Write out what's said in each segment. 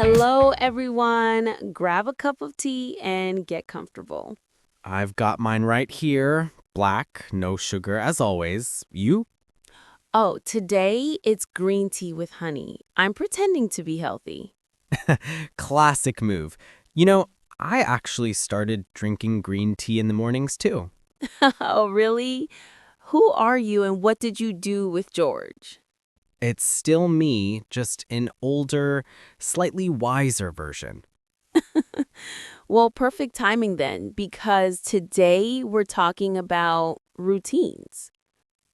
Hello, everyone. Grab a cup of tea and get comfortable. I've got mine right here. Black, no sugar as always. You? Oh, today it's green tea with honey. I'm pretending to be healthy. Classic move. You know, I actually started drinking green tea in the mornings too. Oh, really? Who are you and what did you do with George? It's still me, just an older, slightly wiser version. Well, perfect timing then, because today we're talking about routines.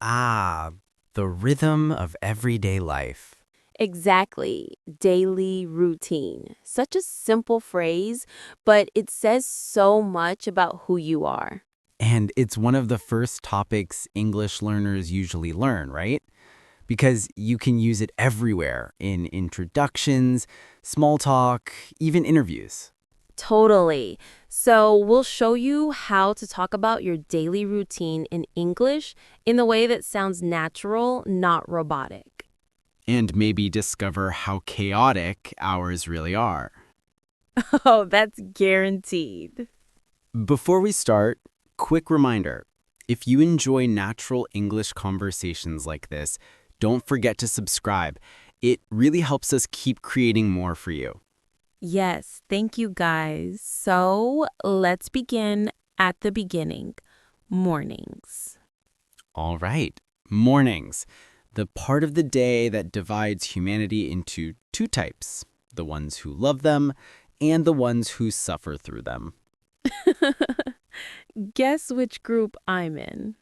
Ah, the rhythm of everyday life. Exactly. Daily routine. Such a simple phrase, but it says so much about who you are. And it's one of the first topics English learners usually learn, right? Because you can use it everywhere in introductions, small talk, even interviews. Totally. So, we'll show you how to talk about your daily routine in English in the way that sounds natural, not robotic. And maybe discover how chaotic ours really are. Oh, that's guaranteed. Before we start, quick reminder. If you enjoy natural English conversations like this, don't forget to subscribe. It really helps us keep creating more for you. Yes, thank you guys. So, let's begin at the beginning. Mornings. All right, mornings. The part of the day that divides humanity into two types, the ones who love them and the ones who suffer through them. Guess which group I'm in.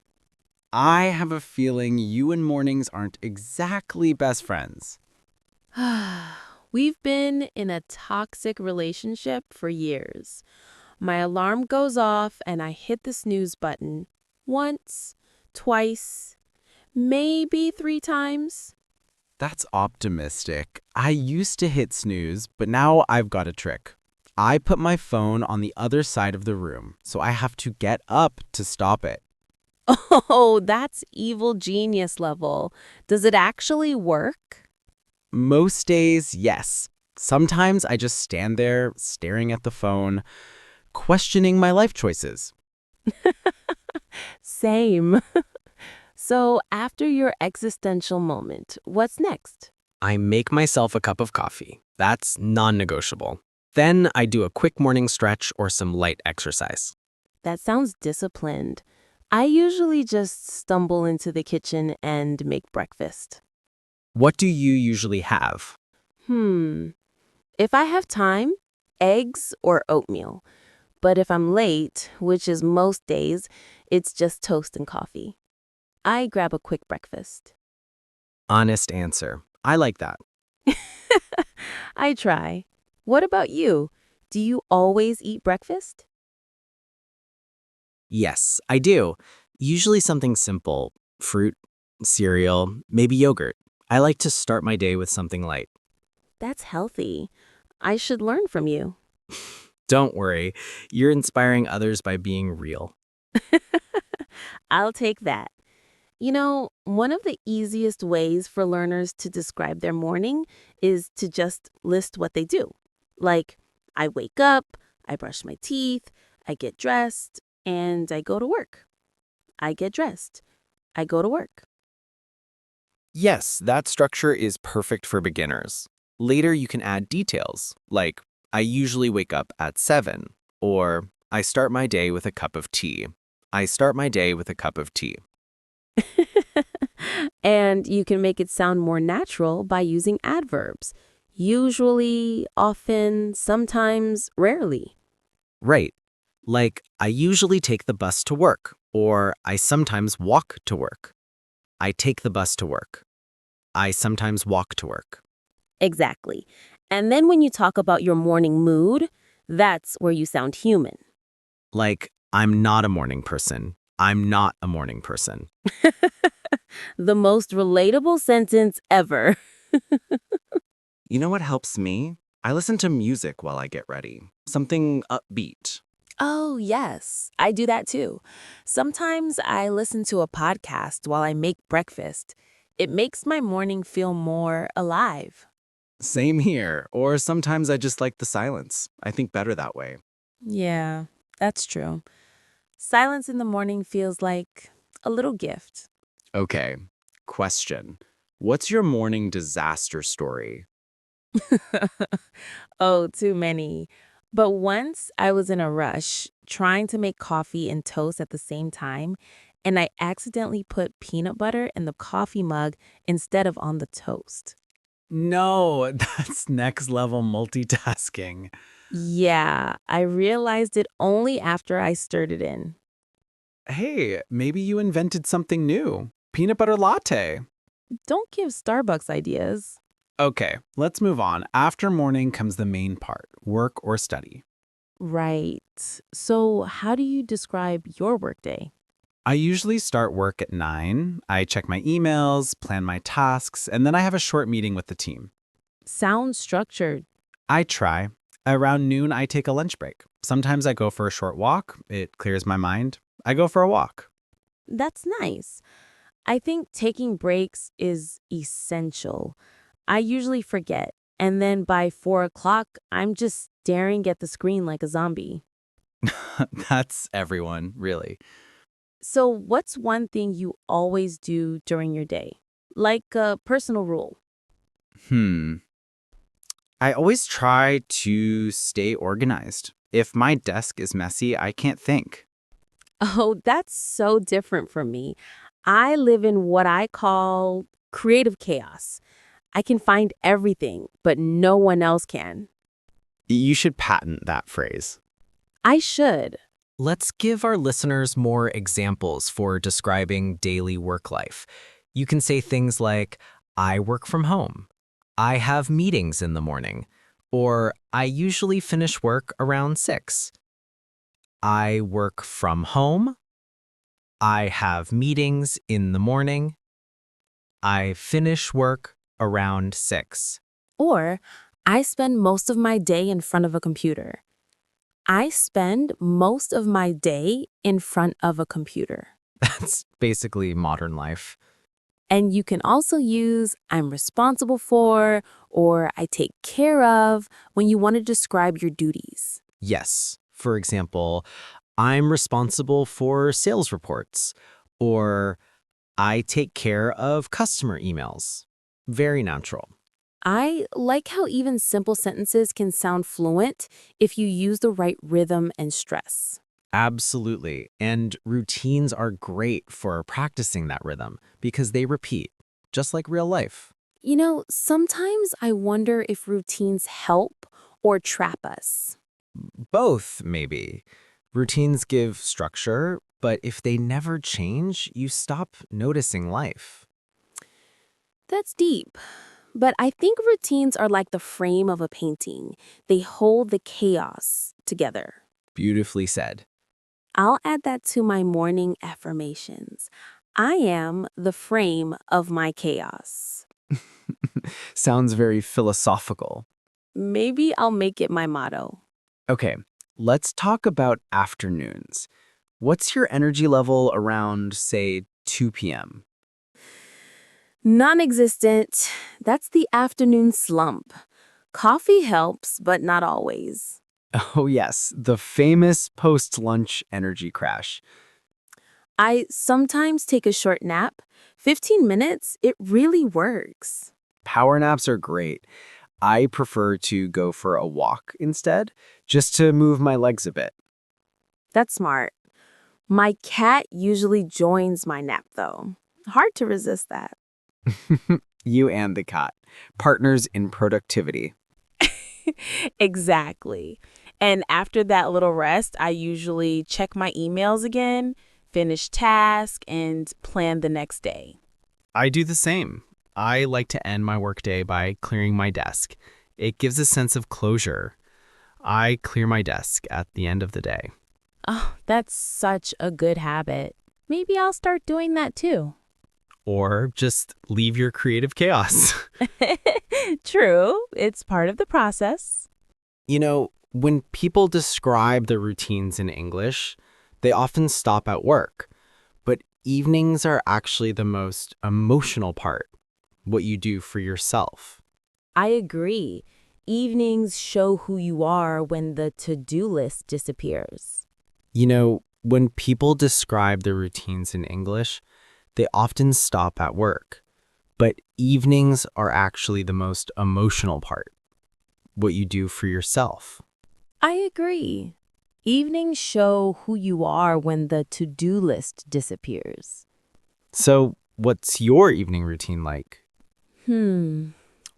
I have a feeling you and mornings aren't exactly best friends. We've been in a toxic relationship for years. My alarm goes off and I hit the snooze button once, twice, maybe 3 times. That's optimistic. I used to hit snooze, but now I've got a trick. I put my phone on the other side of the room, so I have to get up to stop it. Oh, that's evil genius level. Does it actually work? Most days, yes. Sometimes I just stand there staring at the phone, questioning my life choices. Same. So, after your existential moment, what's next? I make myself a cup of coffee. That's non-negotiable. Then I do a quick morning stretch or some light exercise. That sounds disciplined. I usually just stumble into the kitchen and make breakfast. What do you usually have? Hmm. If I have time, eggs or oatmeal. But if I'm late, which is most days, it's just toast and coffee. I grab a quick breakfast. Honest answer. I like that. I try. What about you? Do you always eat breakfast? Yes, I do. Usually something simple. Fruit, cereal, maybe yogurt. I like to start my day with something light. That's healthy. I should learn from you. Don't worry, you're inspiring others by being real. I'll take that. You know, one of the easiest ways for learners to describe their morning is to just list what they do. Like, I wake up, I brush my teeth, I get dressed, and I go to work. I get dressed, I go to work. Yes, that structure is perfect for beginners. Later, you can add details, like I usually wake up at 7, or I start my day with a cup of tea. I start my day with a cup of tea. And you can make it sound more natural by using adverbs. Usually, often, sometimes, rarely. Right. Like, I usually take the bus to work, or I sometimes walk to work. I take the bus to work. I sometimes walk to work. Exactly. And then when you talk about your morning mood, that's where you sound human. Like, I'm not a morning person. I'm not a morning person. The most relatable sentence ever. You know what helps me? I listen to music while I get ready. Something upbeat. Oh, yes, I do that too. Sometimes I listen to a podcast while I make breakfast. It makes my morning feel more alive. Same here. Or sometimes I just like the silence. I think better that way. Yeah, that's true. Silence in the morning feels like a little gift. Okay, question. What's your morning disaster story? Oh, too many. But once I was in a rush trying to make coffee and toast at the same time, and I accidentally put peanut butter in the coffee mug instead of on the toast. No, that's next level multitasking. Yeah, I realized it only after I stirred it in. Hey, maybe you invented something new. Peanut butter latte. Don't give Starbucks ideas. Okay, let's move on. After morning comes the main part, work or study. Right. So, how do you describe your workday? I usually start work at 9. I check my emails, plan my tasks, and then I have a short meeting with the team. Sounds structured. I try. Around noon, I take a lunch break. Sometimes I go for a short walk. It clears my mind. I go for a walk. That's nice. I think taking breaks is essential. I usually forget, and then by 4 o'clock, I'm just staring at the screen like a zombie. That's everyone, really. So, what's one thing you always do during your day? Like a personal rule. Hmm. I always try to stay organized. If my desk is messy, I can't think. Oh, that's so different from me. I live in what I call creative chaos. I can find everything, but no one else can. You should patent that phrase. I should. Let's give our listeners more examples for describing daily work life. You can say things like, I work from home. I have meetings in the morning. Or, I usually finish work around 6. I work from home. I have meetings in the morning. I finish work around 6. Or, I spend most of my day in front of a computer. I spend most of my day in front of a computer. That's basically modern life. And you can also use I'm responsible for or I take care of when you want to describe your duties. Yes. For example, I'm responsible for sales reports, or I take care of customer emails. Very natural. I like how even simple sentences can sound fluent if you use the right rhythm and stress. Absolutely. And routines are great for practicing that rhythm because they repeat, just like real life. You know, sometimes I wonder if routines help or trap us. Both, maybe. Routines give structure, but if they never change, you stop noticing life. That's deep. But I think routines are like the frame of a painting. They hold the chaos together. Beautifully said. I'll add that to my morning affirmations. I am the frame of my chaos. Sounds very philosophical. Maybe I'll make it my motto. Okay, let's talk about afternoons. What's your energy level around, say, 2 p.m.? Non existent. That's the afternoon slump. Coffee helps, but not always. Oh, yes, the famous post lunch energy crash. I sometimes take a short nap. 15 minutes, it really works. Power naps are great. I prefer to go for a walk instead, just to move my legs a bit. That's smart. My cat usually joins my nap, though. Hard to resist that. You and the cat, partners in productivity. Exactly. And after that little rest, I usually check my emails again, finish task, and plan the next day. I do the same. I like to end my workday by clearing my desk. It gives a sense of closure. I clear my desk at the end of the day. Oh, that's such a good habit. Maybe I'll start doing that too. Or just leave your creative chaos. True, it's part of the process. You know, when people describe their routines in English, they often stop at work. But evenings are actually the most emotional part, what you do for yourself. I agree. Evenings show who you are when the to-do list disappears. When people describe their routines in English, they often stop at work. But evenings are actually the most emotional part, what you do for yourself. I agree. Evenings show who you are when the to-do list disappears. So, what's your evening routine like?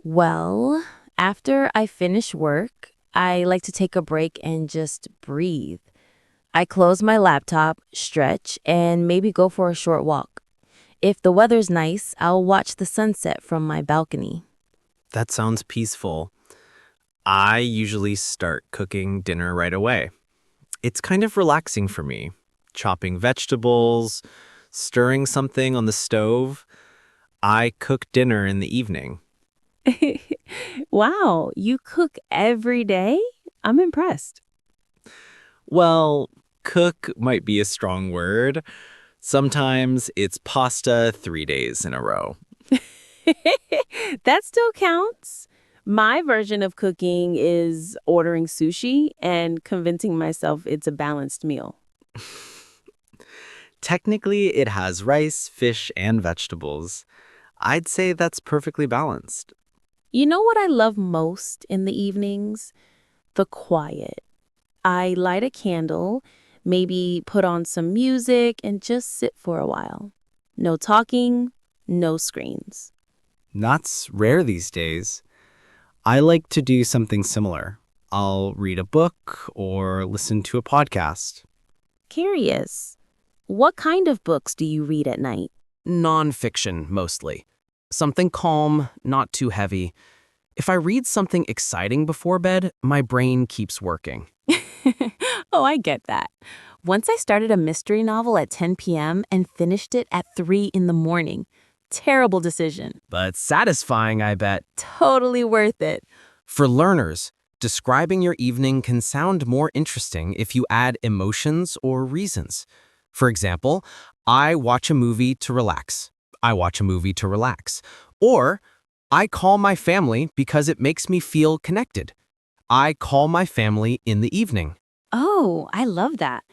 Well, after I finish work, I like to take a break and just breathe. I close my laptop, stretch, and maybe go for a short walk. If the weather's nice, I'll watch the sunset from my balcony. That sounds peaceful. I usually start cooking dinner right away. It's kind of relaxing for me. Chopping vegetables, stirring something on the stove. I cook dinner in the evening. Wow, you cook every day? I'm impressed. Well, cook might be a strong word. Sometimes it's pasta 3 days in a row. That still counts. My version of cooking is ordering sushi and convincing myself it's a balanced meal. Technically, it has rice, fish, and vegetables. I'd say that's perfectly balanced. You know what I love most in the evenings? The quiet. I light a candle, maybe put on some music, and just sit for a while. No talking, no screens. That's rare these days. I like to do something similar. I'll read a book or listen to a podcast. Curious. What kind of books do you read at night? Nonfiction, mostly. Something calm, not too heavy. If I read something exciting before bed, my brain keeps working. Oh, I get that. Once I started a mystery novel at 10 p.m. and finished it at 3 in the morning. Terrible decision. But satisfying, I bet. Totally worth it. For learners, describing your evening can sound more interesting if you add emotions or reasons. For example, I watch a movie to relax. I watch a movie to relax. Or, I call my family because it makes me feel connected. I call my family in the evening. Oh, I love that.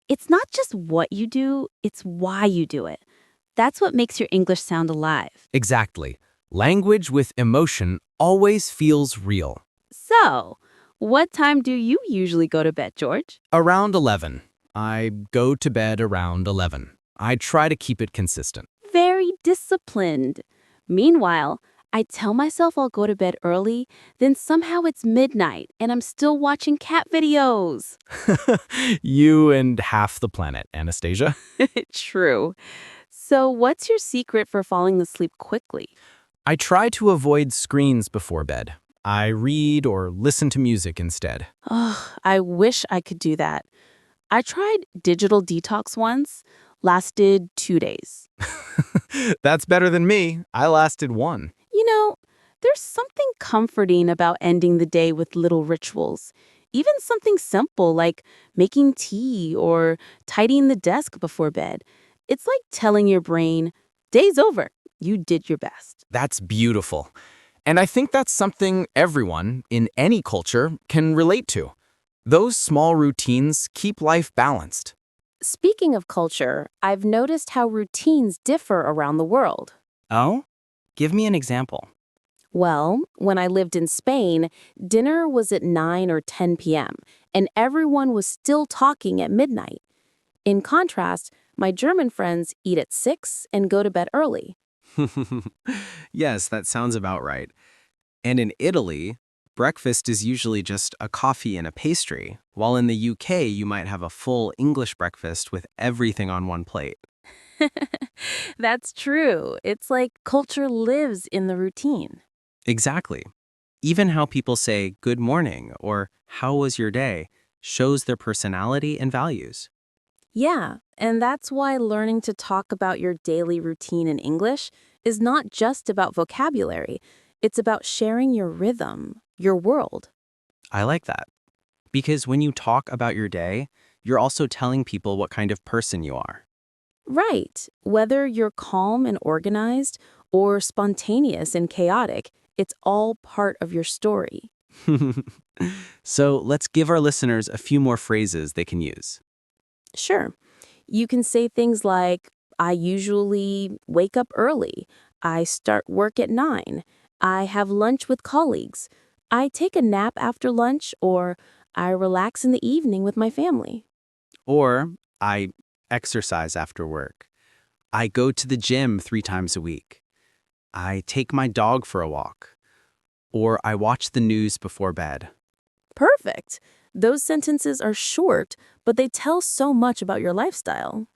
It's not just what you do, it's why you do it. That's what makes your English sound alive. Exactly. Language with emotion always feels real. So, what time do you usually go to bed, George? Around 11. I go to bed around 11. I try to keep it consistent. Very disciplined. Meanwhile, I tell myself I'll go to bed early, then somehow it's midnight and I'm still watching cat videos. You and half the planet, Anastasia. True. So, what's your secret for falling asleep quickly? I try to avoid screens before bed. I read or listen to music instead. Oh, I wish I could do that. I tried digital detox once, lasted 2 days. That's better than me. I lasted one. You know, there's something comforting about ending the day with little rituals. Even something simple like making tea or tidying the desk before bed. It's like telling your brain, day's over. You did your best. That's beautiful. And I think that's something everyone, in any culture, can relate to. Those small routines keep life balanced. Speaking of culture, I've noticed how routines differ around the world. Oh? Give me an example. Well, when I lived in Spain, dinner was at 9 or 10 p.m., and everyone was still talking at midnight. In contrast, my German friends eat at 6 and go to bed early. Yes, that sounds about right. And in Italy, breakfast is usually just a coffee and a pastry, while in the UK you might have a full English breakfast with everything on one plate. That's true. It's like culture lives in the routine. Exactly. Even how people say good morning or how was your day shows their personality and values. Yeah, and that's why learning to talk about your daily routine in English is not just about vocabulary. It's about sharing your rhythm, your world. I like that. Because when you talk about your day, you're also telling people what kind of person you are. Right. Whether you're calm and organized or spontaneous and chaotic, It's all part of your story. So let's give our listeners a few more phrases they can use. Sure. You can say things like, I usually wake up early. I start work at 9. I have lunch with colleagues. I take a nap after lunch, or I relax in the evening with my family. Or, I exercise after work. I go to the gym 3 times a week. I take my dog for a walk. Or I watch the news before bed. Perfect. Those sentences are short, but they tell so much about your lifestyle.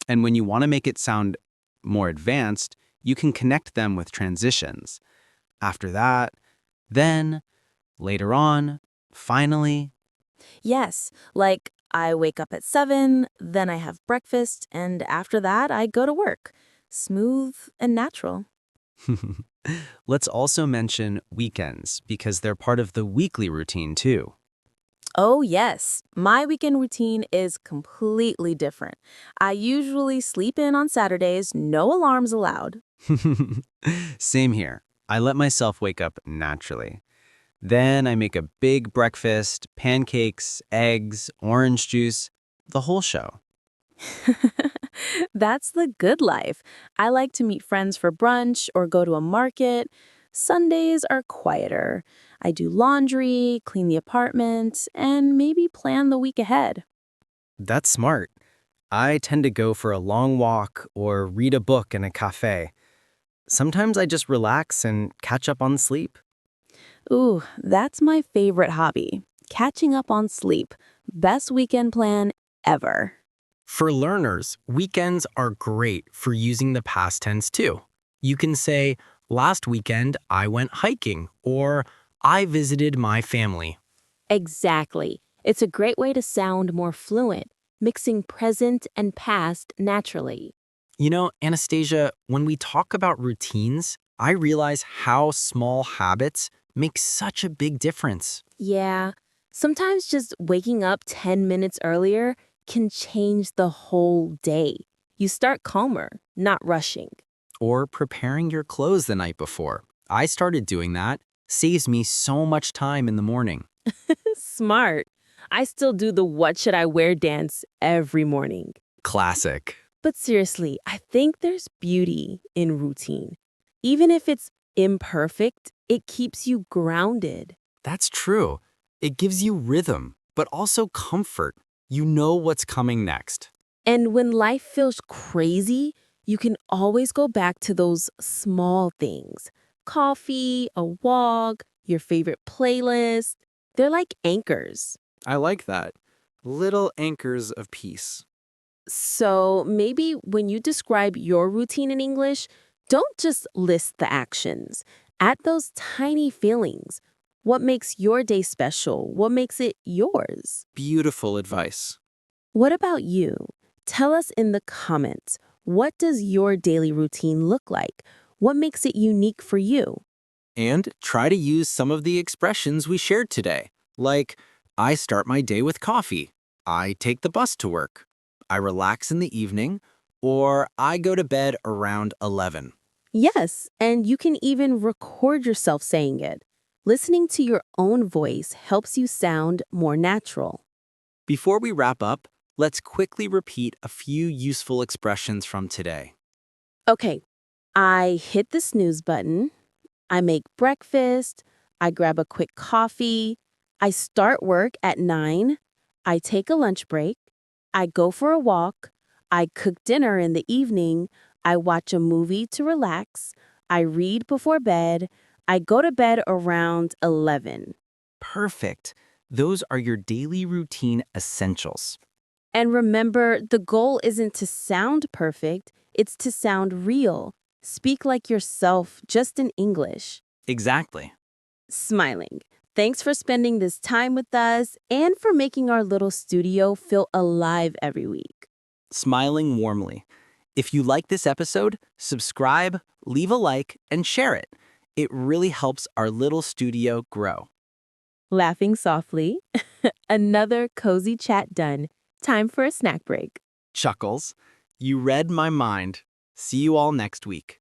And when you want to make it sound more advanced, you can connect them with transitions. After that, then, later on, finally. Yes, like I wake up at 7, then I have breakfast, and after that I go to work. Smooth and natural. Let's also mention weekends because they're part of the weekly routine too. Oh, yes. My weekend routine is completely different. I usually sleep in on Saturdays, no alarms allowed. Same here. I let myself wake up naturally. Then I make a big breakfast, pancakes, eggs, orange juice, the whole show. That's the good life. I like to meet friends for brunch or go to a market. Sundays are quieter. I do laundry, clean the apartment, and maybe plan the week ahead. That's smart. I tend to go for a long walk or read a book in a cafe. Sometimes I just relax and catch up on sleep. Ooh, that's my favorite hobby. Catching up on sleep. Best weekend plan ever. For learners, weekends are great for using the past tense too. You can say, last weekend I went hiking, or I visited my family. Exactly. It's a great way to sound more fluent, mixing present and past naturally. You know, Anastasia, when we talk about routines, I realize how small habits make such a big difference. Yeah, sometimes just waking up 10 minutes earlier can change the whole day. You start calmer, not rushing. Or preparing your clothes the night before. I started doing that. Saves me so much time in the morning. Smart. I still do the what should I wear dance every morning. Classic. But seriously, I think there's beauty in routine. Even if it's imperfect, it keeps you grounded. That's true. It gives you rhythm, but also comfort. You know what's coming next. And when life feels crazy, you can always go back to those small things. Coffee, a walk, your favorite playlist. They're like anchors. I like that. Little anchors of peace. So maybe when you describe your routine in English, don't just list the actions. Add those tiny feelings. What makes your day special? What makes it yours? Beautiful advice. What about you? Tell us in the comments. What does your daily routine look like? What makes it unique for you? And try to use some of the expressions we shared today, like I start my day with coffee, I take the bus to work, I relax in the evening, or I go to bed around 11. Yes, and you can even record yourself saying it. Listening to your own voice helps you sound more natural. Before we wrap up, let's quickly repeat a few useful expressions from today. Okay, I hit the snooze button. I make breakfast. I grab a quick coffee. I start work at 9. I take a lunch break. I go for a walk. I cook dinner in the evening. I watch a movie to relax. I read before bed. I go to bed around 11. Perfect. Those are your daily routine essentials. And remember, the goal isn't to sound perfect, it's to sound real. Speak like yourself, just in English. Exactly. Smiling. Thanks for spending this time with us and for making our little studio feel alive every week. Smiling warmly. If you like this episode, subscribe, leave a like, and share it. It really helps our little studio grow. Laughing softly. Another cozy chat done. Time for a snack break. Chuckles. You read my mind. See you all next week.